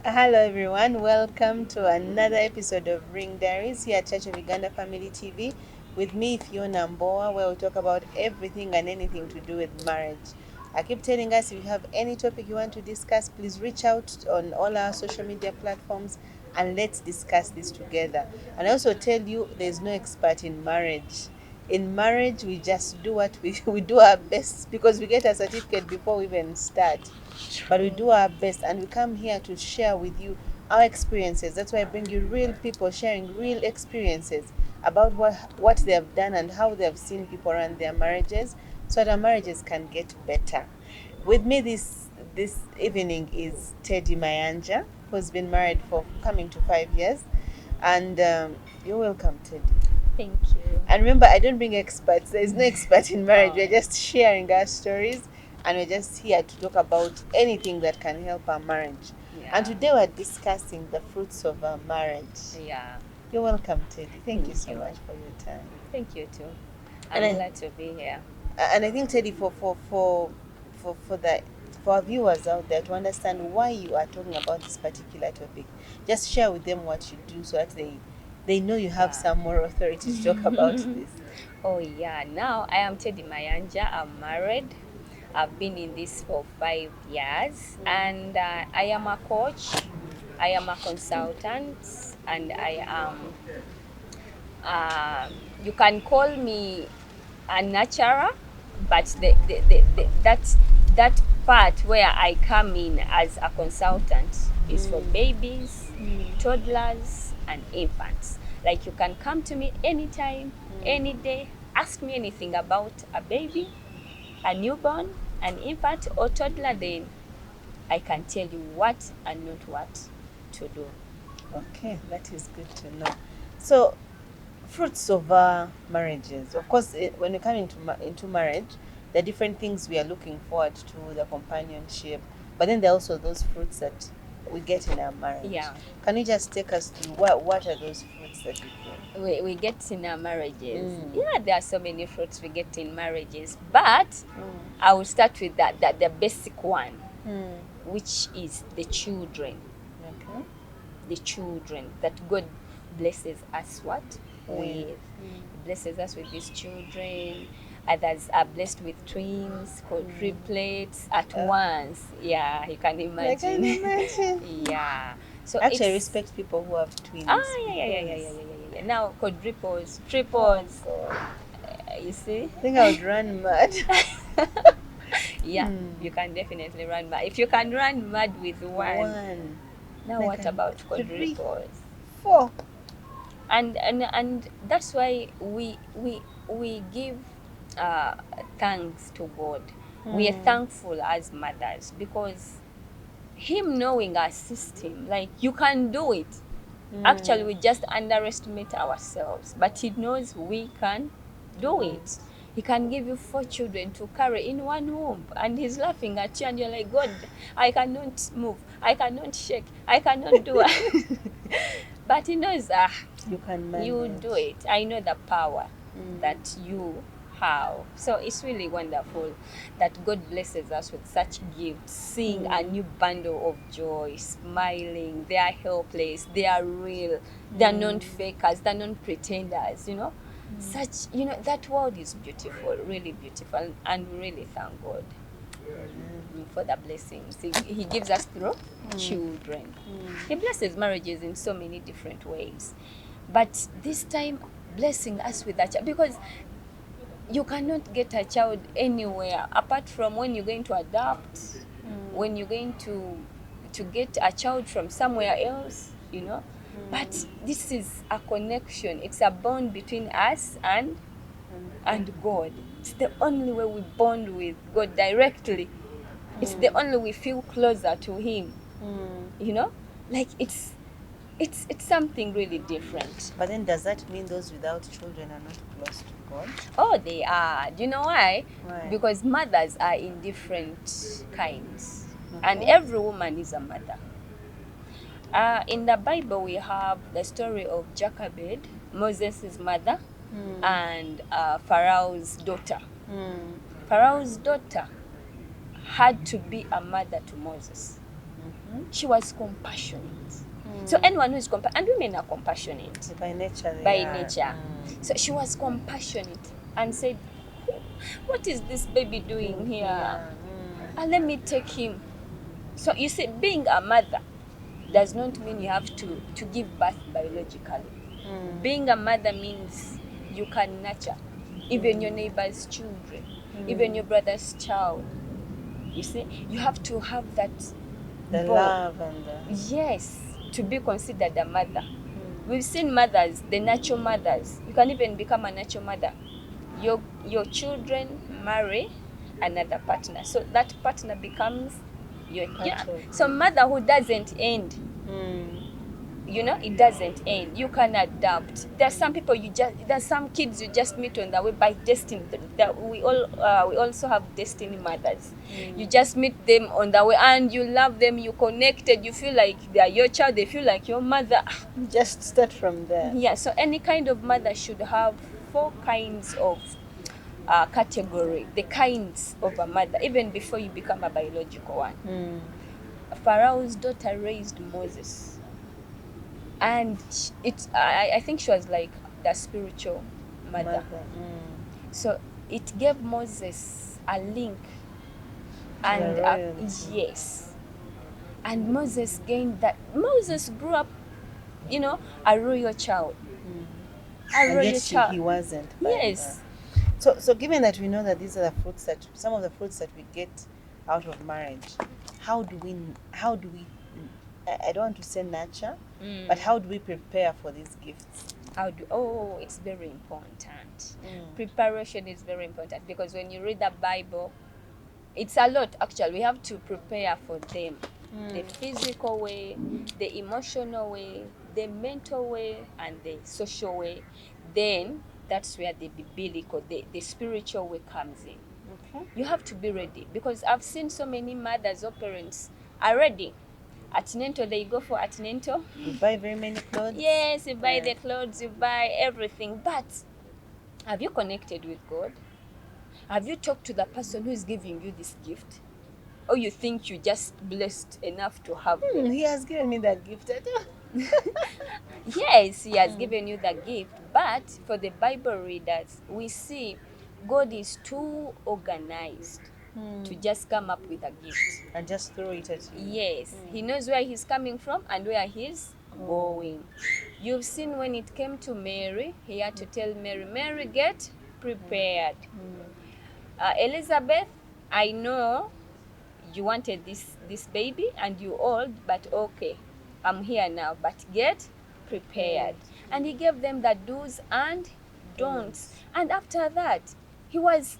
Hello everyone, welcome to another episode of Ring Diaries here at Church of Uganda Family TV with me, Fiona Mboa, where we talk about everything and anything to do with marriage. I keep telling us if you have any topic you want to discuss, please reach out on all our social media platforms and let's discuss this together. And I also tell you there's no expert in marriage. In marriage, we just do what we do our best because we get a certificate before we even start. But we do our best and we come here to share with you our experiences. That's why I bring you real people sharing real experiences about what they have done and how they have seen people run their marriages so that our marriages can get better. With me this evening is Teddy Mayanja, who's been married for coming to 5 years. And you're welcome, Teddy. Thank you. And remember, I don't bring experts. There is no expert in marriage. Oh. We're just sharing our stories and we're just here to talk about anything that can help our marriage. Yeah. And today we're discussing the fruits of our marriage. Yeah. You're welcome, Teddy. Thank you Thank so you. much for your time. Thank you too. And I'm I- glad to be here. And I think, Teddy, for our viewers out there to understand why you are talking about this particular topic, just share with them what you do so that they know you have Yeah. some more authority to talk about this. Oh yeah. Now I am Teddy Mayanja. I'm married. I've been in this for 5 years, and I am a coach. I am a consultant, and I am. You can call me a nurturer, but that part where I come in as a consultant is for babies, toddlers, and infants. Like, you can come to me anytime, any day, ask me anything about a baby, a newborn, an infant, or toddler, then I can tell you what and not what to do. Okay, that is good to know. So, fruits of our marriages. Of course, when we come into marriage, there are different things we are looking forward to, the companionship, but then there are also those fruits that we get in our marriage. Yeah. Can you just take us through what are those fruits that we get? We get in our marriages. Mm. Yeah, there are so many fruits we get in marriages, but I will start with that the basic one, which is the children. Okay. The children that God blesses us what? With. Mm. He blesses us with these children. Others are blessed with twins, quadruplets at once. Yeah, you can I imagine. can imagine. Yeah. So Actually, I it's respect people who have twins. yeah. Now quadruples, Oh, triples. God. You see? I think I would run mad. Yeah, you can definitely run mad. If you can run mad with one, now I what can- about 3, quadruples? 4. And that's why we give thanks to God. We are thankful as mothers because Him knowing our system, like, you can do it. Actually, we just underestimate ourselves, but He knows we can do it. He can give you 4 children to carry in one womb, and He's laughing at you, and you're like, God, I cannot move, I cannot shake, I cannot do it. But He knows, You can manage. you do it. I know the power that you have. So it's really wonderful that God blesses us with such gifts, seeing a new bundle of joy, smiling. They are helpless, they are real, they are non-fakers, they're non-pretenders, Such, that world is beautiful, really beautiful, and we really thank God for the blessings He gives us through children. He blesses marriages in so many different ways. But this time, blessing us with a child, because you cannot get a child anywhere apart from when you're going to adopt, when you're going to get a child from somewhere else. But this is a connection. It's a bond between us and God. It's the only way we bond with God directly. It's the only way we feel closer to Him. Like, it's something really different. But then does that mean those without children are not close to God? Oh, they are. Do you know why? Why? Because mothers are in different kinds. Okay. And every woman is a mother. In the Bible, we have the story of Jochebed, Moses' mother, and Pharaoh's daughter. Pharaoh's daughter had to be a mother to Moses. She was compassionate. So anyone who is and women are compassionate By nature. by nature. So she was compassionate and said, "What is this baby doing here? Let me take him." So you see, being a mother does not mean you have to give birth biologically. Being a mother means you can nurture even your neighbor's children, even your brother's child. You see, you have to have that the bond. love and the... Yes, to be considered a mother. We've seen mothers, the natural mothers. You can even become a natural mother. Your children marry another partner, so that partner becomes your So motherhood doesn't end. It doesn't end. You can adapt. There's some people there's some kids you just meet on the way by destiny. That we also have destiny mothers. You just meet them on the way and you love them, you connected, you feel like they are your child, they feel like your mother. Just start from there. Yeah, so any kind of mother should have 4 kinds of category, the kinds of a mother, even before you become a biological one. Pharaoh's daughter raised Moses. And I think she was like the spiritual mother. So it gave Moses a link. And yes. And Moses gained that. Moses grew up, a royal child. A royal child. He wasn't. Yes. So given that we know that these are the fruits some of the fruits that we get out of marriage, how do we I don't want to say nurture, but how do we prepare for these gifts? It's very important. Preparation is very important, because when you read the Bible, it's a lot actually. We have to prepare for them. The physical way, the emotional way, the mental way, and the social way. Then that's where the biblical, the spiritual way comes in. Okay. You have to be ready, because I've seen so many mothers or parents are ready. Antenatal, they go for antenatal. You buy very many clothes. Yes, you buy the clothes, you buy everything. But have you connected with God? Have you talked to the person who is giving you this gift? Or you think you're just blessed enough to have them? He has given me that gift. Yes, he has given you the gift. But for the Bible readers, we see God is too organized to just come up with a gift and just throw it at you. Yes, he knows where he's coming from and where he's going. You've seen when it came to Mary, he had to tell Mary, Mary, get prepared. Elizabeth, I know you wanted this baby and you old, but okay, I'm here now, but get prepared. And he gave them the do's and don'ts. And after that, he was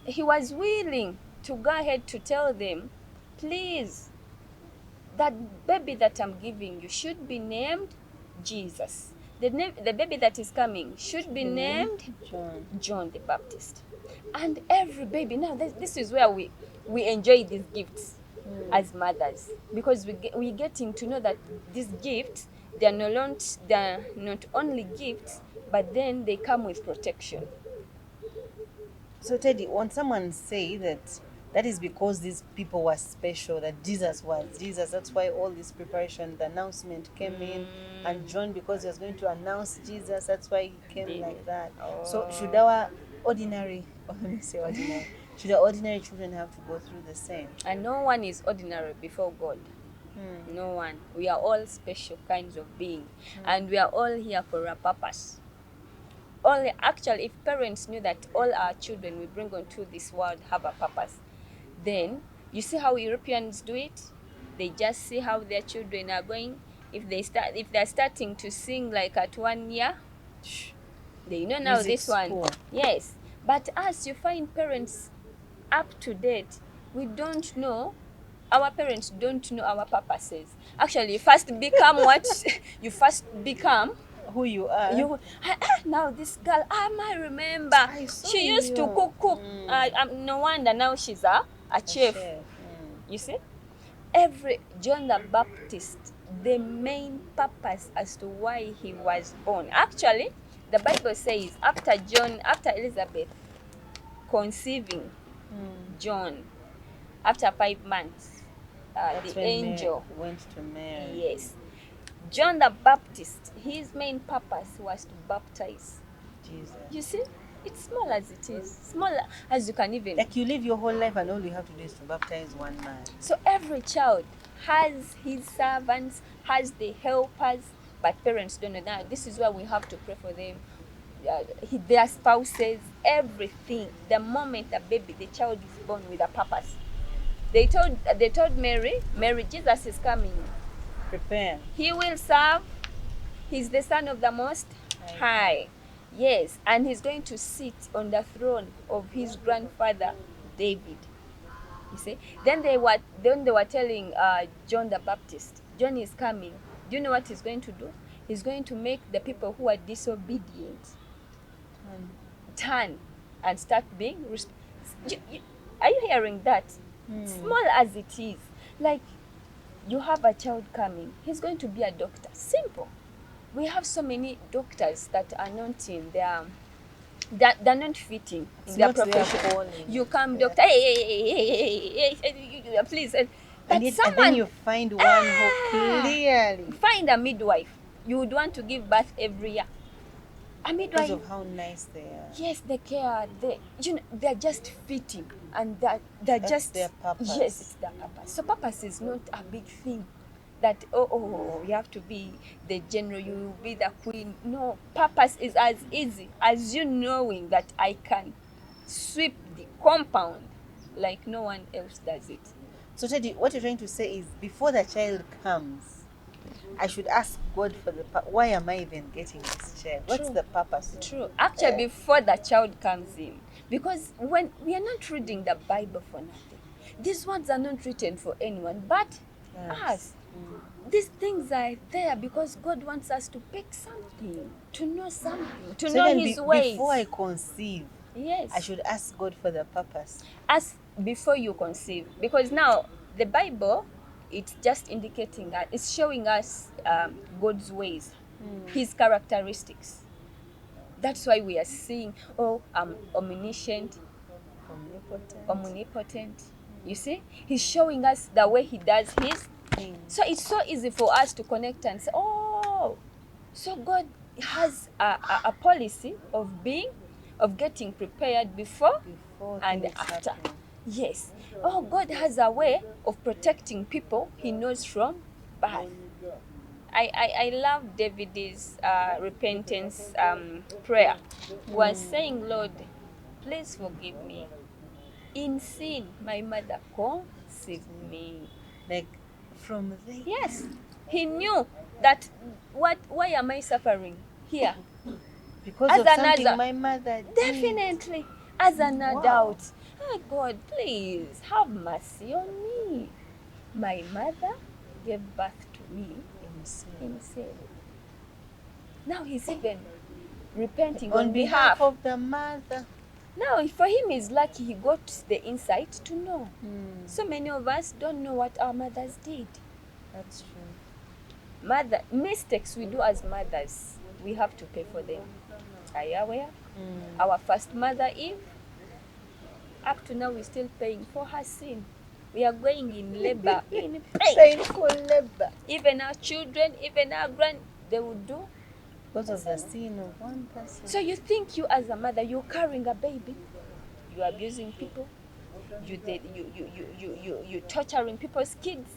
willing to go ahead to tell them, please, that baby that I'm giving you should be named Jesus. The baby that is coming should be named John the Baptist. And every baby, now this is where we enjoy these gifts as mothers, because we're getting to know that these gifts, they're not only gifts, but then they come with protection. So Teddy, when someone say that is because these people were special, that Jesus was Jesus, that's why all this preparation, the announcement came in, and John, because he was going to announce Jesus, that's why he came like that. So should our ordinary, should our ordinary children have to go through the same? And no one is ordinary before God. No one. We are all special kinds of beings, and we are all here for a purpose. Actually, if parents knew that all our children we bring onto this world have a purpose, then you see how Europeans do it. They just see how their children are going. If they're starting to sing like at 1 year, they know now this one. Yes, but us, you find parents up to date. We don't know. Our parents don't know our purposes. Actually, you first become what you first become. Who you are. Now this girl, I remember. She used to cook. No wonder now she's a chef. You see? John the Baptist, the main purpose as to why he was born. Actually, the Bible says after Elizabeth conceiving John, after 5 months, That's the when angel. Mary went to Mary. Yes. John the Baptist, his main purpose was to baptize. Jesus. You see, it's small as it is, small as you can even. Like you live your whole life and all you have to do is to baptize one man. So every child has his servants, has the helpers, but parents don't know. Now, this is why we have to pray for them. Their spouses, everything. The moment the child is born with a purpose. They told Mary, Jesus is coming. Prepare. He will serve. He's the son of the Most High. Yes, and he's going to sit on the throne of his grandfather David. You see, then they were telling John the Baptist, John is coming. Do you know what he's going to do? He's going to make the people who are disobedient turn and start being. Are you hearing that? Small as it is, like you have a child coming. He's going to be a doctor. Simple. We have so many doctors that are not in their that they're not fitting in their profession. You come, doctor, hey, please. And then you find one who clearly. Find a midwife. You would want to give birth every year. A midwife. Because of how nice they are. Yes, they care. They're just fitting, and they're just their purpose. Yes, it's their purpose. So purpose is not a big thing. That you have to be the general, you will be the queen. No, purpose is as easy as you knowing that I can sweep the compound like no one else does it. So Teddy, what you're trying to say is before the child comes, I should ask God for why am I even getting this child? What's the purpose? True. Actually, before the child comes in, because when we are not reading the Bible for nothing, these words are not written for anyone but us. These things are there because God wants us to pick something, to know something, to know His ways. Before I conceive, yes, I should ask God for the purpose. Ask before you conceive, because now the Bible, it's just indicating that it's showing us God's ways, His characteristics. That's why we are seeing, omniscient, omnipotent. You see, He's showing us the way He does His. So it's so easy for us to connect and say, so God has a policy of getting prepared before and after. Happen. Yes. God has a way of protecting people He knows from birth. I love David's repentance prayer. He was saying, Lord, please forgive me. In sin, my mother conceived me. Like from there. Yes. He knew that why am I suffering here? Because of something my mother did. Definitely. As an adult. Oh God, please have mercy on me. My mother gave birth to me in sin. Now he's even repenting on behalf of the mother. Now, for him, it's lucky he got the insight to know. So many of us don't know what our mothers did. That's true. Mistakes we do as mothers, we have to pay for them. Are you aware? Our first mother, Eve, up to now, we're still paying for her sin. We are going in labor, in painful labor. Even our children, even our they will do. Because of the sin of one person. So you think you as a mother, you're carrying a baby, you're abusing people, you're torturing people's kids.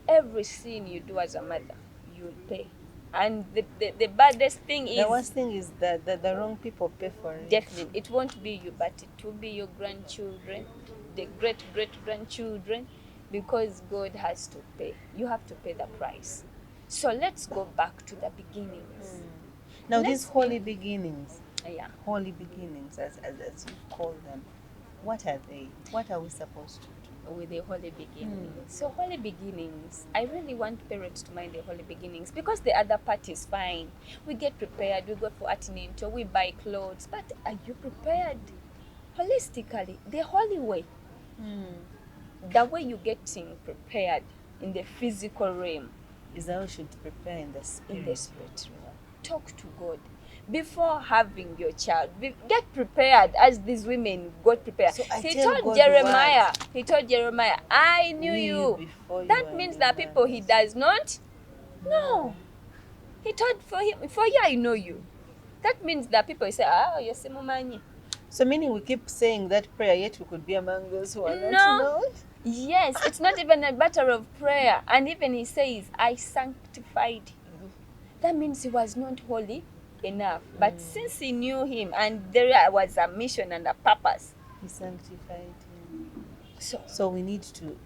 Every sin you do as a mother, you'll pay. And the baddest thing is... The worst thing is that the wrong people pay for it. Definitely. It won't be you, but it will be your grandchildren, the great-great-grandchildren, because God has to pay. You have to pay the price. So let's go back to the beginnings. Now these holy beginnings, holy beginnings, as you call them, what are they? What are we supposed to do with the holy beginnings? So holy beginnings, I really want parents to mind the holy beginnings, because the other part is fine. We get prepared, we go for antenatal, we buy clothes, but are you prepared holistically, the holy way? The way you're getting prepared in the physical realm is how you should prepare in the spirit. In the spirit realm. talk to God before having your child. Get prepared, as these women got prepared. So I He tell told God Jeremiah, what? he told Jeremiah, I knew you. Before you That were means in that your people he mother's does not know. No. He told for you, I know you. That means that people say, you're Simumanyi. So meaning we keep saying that prayer, yet we could be among those who are not No. known? Yes, it's not even a matter of prayer. And even he says, I sanctified you. That means he was not holy enough. But since he knew him and there was a mission and a purpose. He sanctified him. So we need to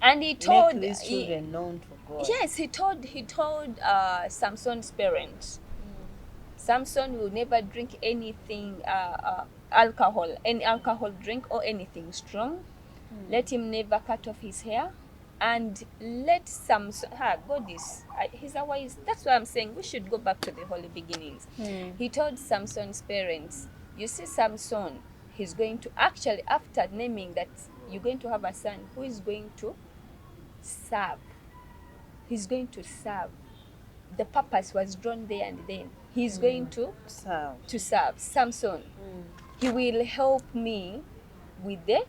and he make told these children known to God. yes, he told Samson's parents, Samson will never drink anything alcohol, any alcohol drink or anything strong. Let him never cut off his hair. And let Samson, God is, he's a wise, that's why I'm saying we should go back to the holy beginnings. He told Samson's parents, you see Samson, he's going to, actually after naming that you're going to have a son who is going to serve. He's going to serve. The purpose was drawn there and then. He's going to serve. Samson, he will help me with the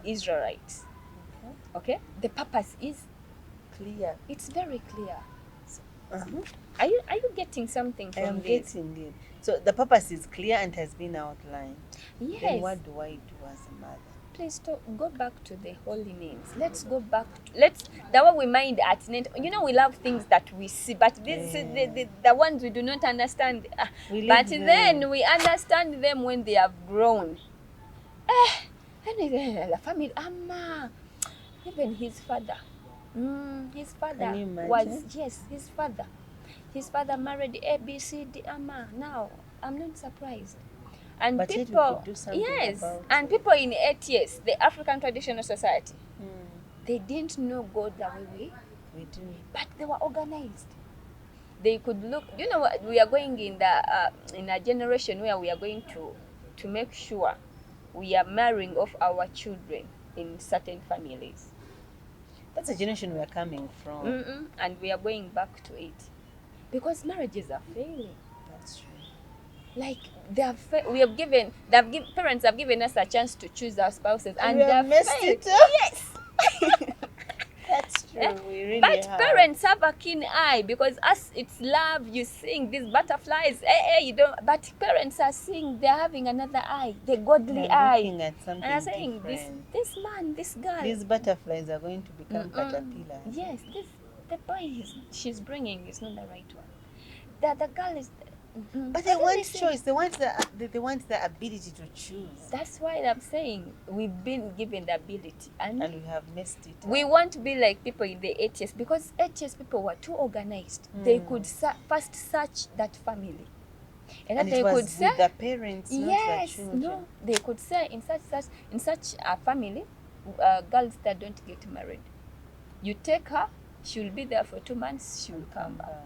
Israelites. Okay? The purpose is Clear. it's very clear. Are you getting something from I am this? getting it. So the purpose is clear and has been outlined. Yes. Then what do I do as a mother? Please go back to the holy names. Let's go back. That way we mind at net. You know, we love things that we see, but this is the ones we do not understand. But then we understand them when they have grown. And the family, even his father. His father was, yes, his father. His father married A, B, C, D, Now, I'm not surprised. And but people, yes, and people in ATS, the African Traditional Society, they didn't know God the way we do, but they were organized. They could look. You know what? We are going in a generation where we are going to make sure we are marrying off our children in certain families. That's the generation we are coming from, and we are going back to it because marriages are failing. That's true. Like parents have given us a chance to choose our spouses, and we have messed it up. Yes. That's true. We really but have. Parents have a keen eye because us, it's love. You seeing these butterflies, you don't. But parents are seeing, they're having another eye, the godly eye, looking at something and are saying, this man, this girl, these butterflies are going to become caterpillars. Yes, the boy she's bringing is not the right one. The girl is. But they want choice. They want the ability to choose. That's why I'm saying we've been given the ability, and we have messed it up. We want to be like people in the ATS because ATS people were too organized. They could first search that family, and they could say with the parents, not the children. No, they could say in such a family, girls that don't get married, you take her, she'll be there for 2 months, she'll come back.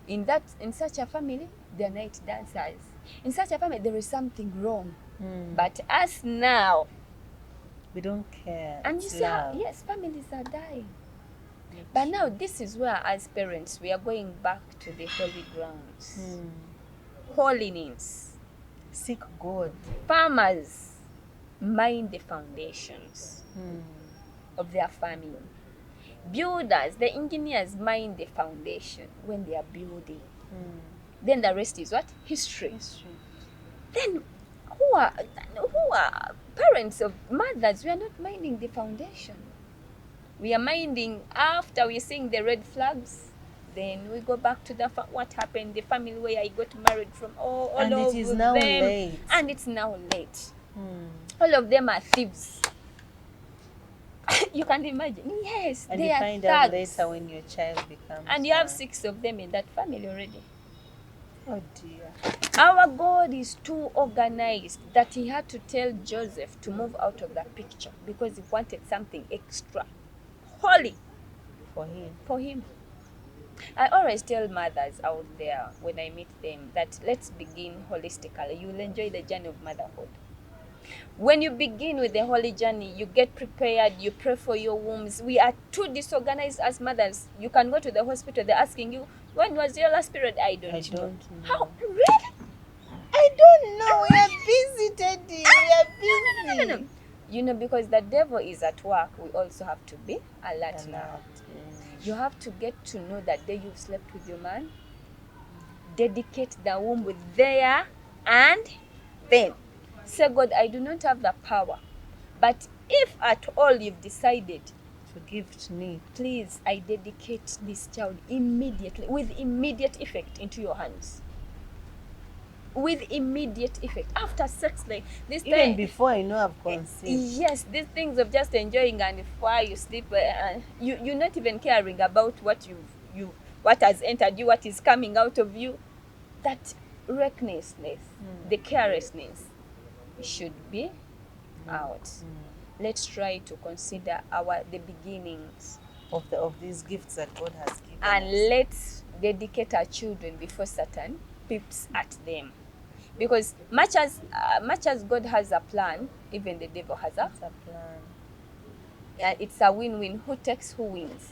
In such a family, they're night dancers. In such a family, there is something wrong. But us now, we don't care. And you see, yes, families are dying. But now this is where, as parents, we are going back to the holy grounds. Holiness. Seek God. Farmers mind the foundations of their family. Builders, the engineers mind the foundation when they are building. Then the rest is what? History. Then who are parents of mothers? We are not minding the foundation. We are minding after we're seeing the red flags. Then we go back to what happened, the family where I got married from. All and of it is now them. Late. And it's now late. All of them are thieves. You can imagine. Yes, and they you are find thugs. out later when your child becomes. And you have 6 of them in that family already. Oh dear. Our God is too organized that he had to tell Joseph to move out of that picture because he wanted something extra, holy for him. I always tell mothers out there when I meet them that let's begin holistically. You will enjoy the journey of motherhood. When you begin with the holy journey, you get prepared, you pray for your wombs. We are too disorganized as mothers. You can go to the hospital, they're asking you, when was your last period? I don't know. How? Really? I don't know. We are busy, Teddy. We are busy. No. You know, because the devil is at work, we also have to be alert now. You have to get to know that day you've slept with your man, dedicate the womb there, and then say, God, I do not have the power, but if at all you've decided To give to me. please, I dedicate this child immediately, with immediate effect, into your hands. With immediate effect. After sex, like this Even time, before I know I've conceived. yes, these things of just enjoying and while you sleep, you're not even caring about what what has entered you, what is coming out of you. That recklessness, the carelessness should be out. Let's try to consider the beginnings Of these gifts that God has given and us. let's dedicate our children before Satan peeps at them. Because much as God has a plan, even the devil has a It's a plan. it's a win-win. Who takes, who wins.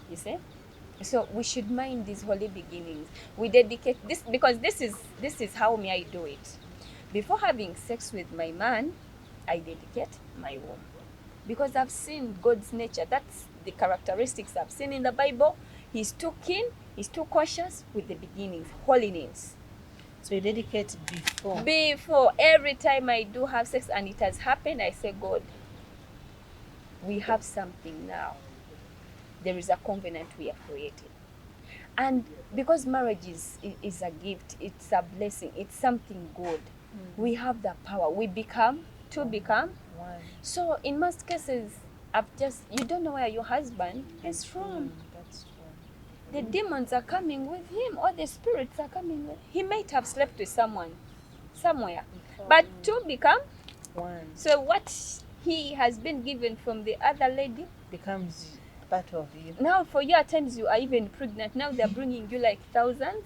You see? So we should mind these holy beginnings. We dedicate this, because this is how me I do it. Before having sex with my man, I dedicate my womb. Because I've seen God's nature. That's the characteristics I've seen in the Bible. He's too keen, he's too cautious with the beginnings, holiness. So you dedicate before. Before, every time I do have sex and it has happened, I say, God, we have something now. There is a covenant we have created. And because marriage is a gift, it's a blessing, it's something good. We have the power. We become One. So in most cases, you don't know where your husband is from. That's true. The demons are coming with him, or the spirits are coming with him. He might have slept with someone somewhere, but to become One. So what he has been given from the other lady Becomes part of you. now, for you, at times you are even pregnant. Now they're bringing you like thousands.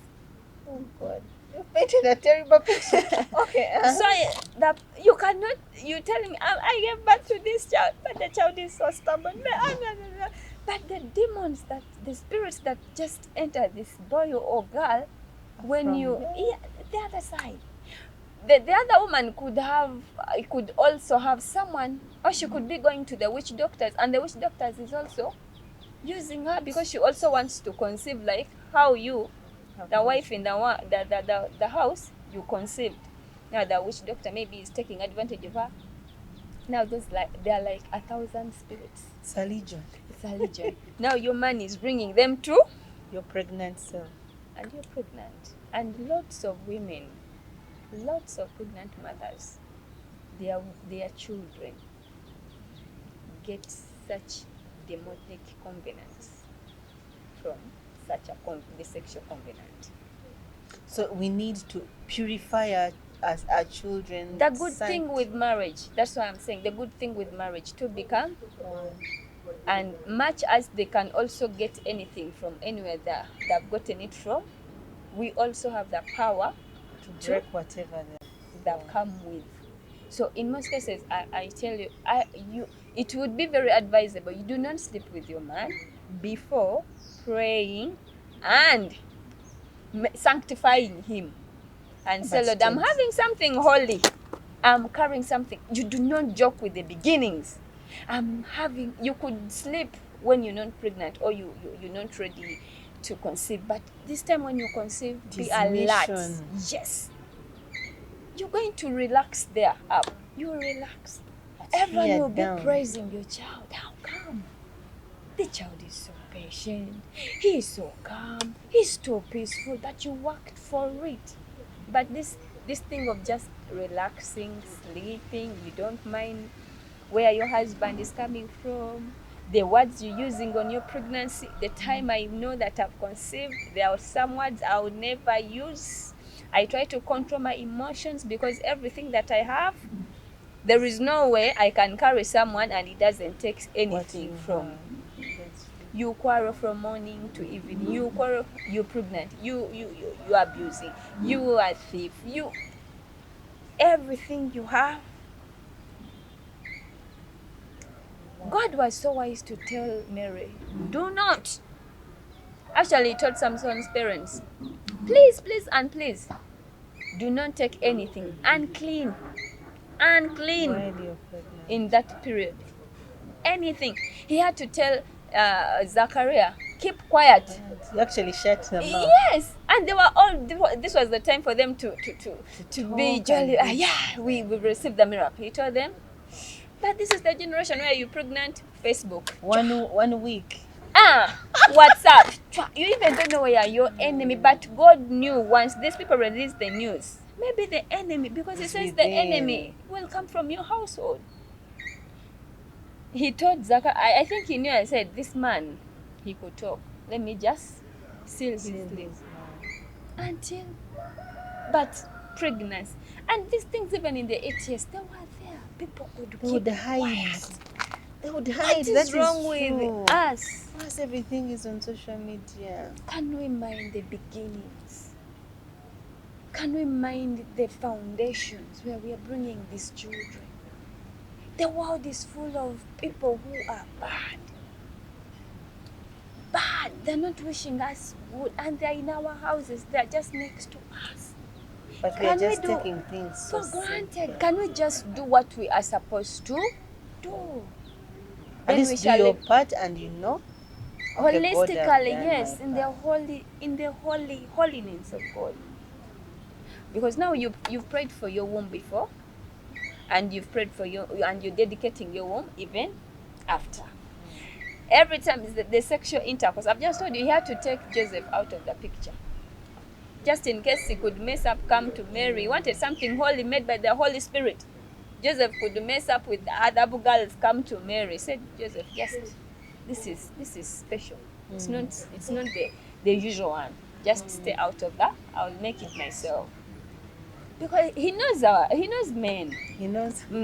Oh God. You painted a terrible picture. Okay. So that you cannot. You tell me, I gave birth to this child, but the child is so stubborn. But the demons, that the spirits that just enter this boy or girl, when the other side, the other woman could also have someone, or she could be going to the witch doctors, and the witch doctors is also using her because she also wants to conceive, like how you, the wife in the house, you conceived. Now the witch doctor maybe is taking advantage of her. Now there are like 1,000 spirits. It's a legion. It's a legion. Now your man is bringing them to Your pregnant self. and you're pregnant. And lots of women, lots of pregnant mothers, their children get such demonic covenants from such the sexual covenant. So we need to purify our children. The good thing with marriage, that's why I'm saying the good thing with marriage, to become one. And much as they can also get anything from anywhere that they've gotten it from, we also have the power To break whatever that come with. So in most cases, I tell you, it would be very advisable you do not sleep with your man before praying and sanctifying him, and say, Lord, I'm having something holy, I'm carrying something. You do not joke with the beginnings. You could sleep when you're not pregnant, or you're not ready to conceive, but this time when you conceive, be alert. Yes, you're going to relax there up. You relax. Everyone will be praising your child. How come? The child is so patient. He's so calm. He's so peaceful that you worked for it. But this thing of just relaxing, sleeping, you don't mind where your husband is coming from, the words you're using on your pregnancy. The time I know that I've conceived, there are some words I would never use. I try to control my emotions, because everything that I have, there is no way I can carry someone and he doesn't take anything from. You quarrel from morning to evening. You quarrel. You're pregnant. You abusing. You are thief. Everything you have, God was so wise to tell Mary, do not. Actually, he told Samson's parents, please, please, and please, do not take anything unclean While you're pregnant. in that period. Anything. He had to tell Zachariah, keep quiet. You actually shut them out. Yes, and they were all. This was the time for them to be talk jolly. and be Yeah, we received the miracle. He told them, but this is the generation where you're pregnant. Facebook. 1 week. WhatsApp. You even don't know where your enemy. But God knew once these people released the news. Maybe the enemy, because it It's says the within. enemy will come from your household. He told Zachariah, I think he knew. I said, this man, he could talk. Let me just seal his lips. Until, but pregnancy. And these things, even in the 80s, they were there. People would hide. quiet. They would hide. What is That wrong is with true. us? Plus, everything is on social media. Can we mind the beginnings? Can we mind the foundations where we are bringing these children? The world is full of people who are bad. Bad. They're not wishing us good, and they're in our houses. They're just next to us. But we are just taking things for so granted? simple. Can we just do what we are supposed to do? At Then least do your part, and you know. Okay, God have holistically, done yes, my in the holiness of God. Because now you've prayed for your womb before, and you've prayed for and you're dedicating your womb even after. Every time is the sexual intercourse. I've just told you, he had to take Joseph out of the picture, just in case he could mess up, come to Mary. He wanted something holy made by the Holy Spirit. Joseph could mess up with the other girls, come to Mary. He said, Joseph, just this is special. It's not the usual one. Just stay out of that. I'll make it myself. Because he knows men. He knows. He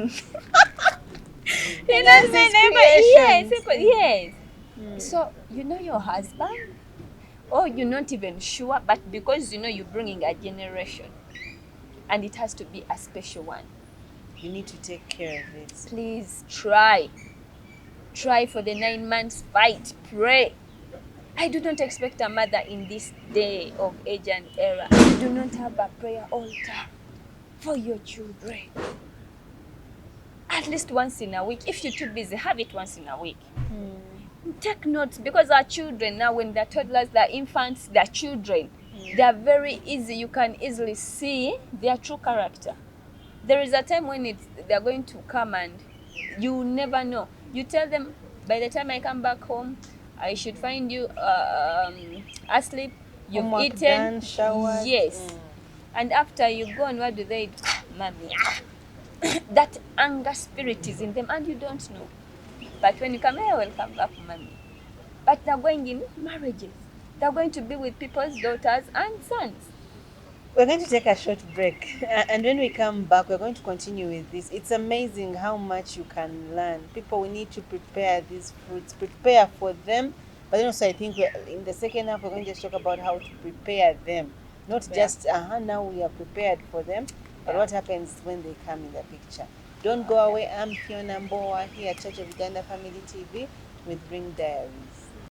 knows men. Yes. So you know your husband, or you're not even sure, but because you know you're bringing a generation, and it has to be a special one. You need to take care of it. Please try for the 9 months. Fight, pray. I do not expect a mother in this day of age and era. You do not have a prayer altar for your children. At least once in a week. If you're too busy, have it once in a week. Take notes, because our children now, when they're toddlers, they're infants, they're children. They're very easy. You can easily see their true character. There is a time when they're going to come, and you never know. You tell them, by the time I come back home, I should find you asleep. You've Homework eaten, done, showered. yes. And after you go, and what do they do? Mommy. That anger spirit is in them, and you don't know. But when you come here, welcome back, mommy. But they're going in marriages. They're going to be with people's daughters and sons. We're going to take a short break, and when we come back, we're going to continue with this. It's amazing how much you can learn. People, we need to prepare these fruits, prepare for them. But then also, I think in the second half, we're going to just talk about how to prepare them. Not just, now we are prepared for them, but what happens when they come in the picture. Don't go away. I'm Phiona Mbowa here at Church of Uganda Family TV with Ring Diaries.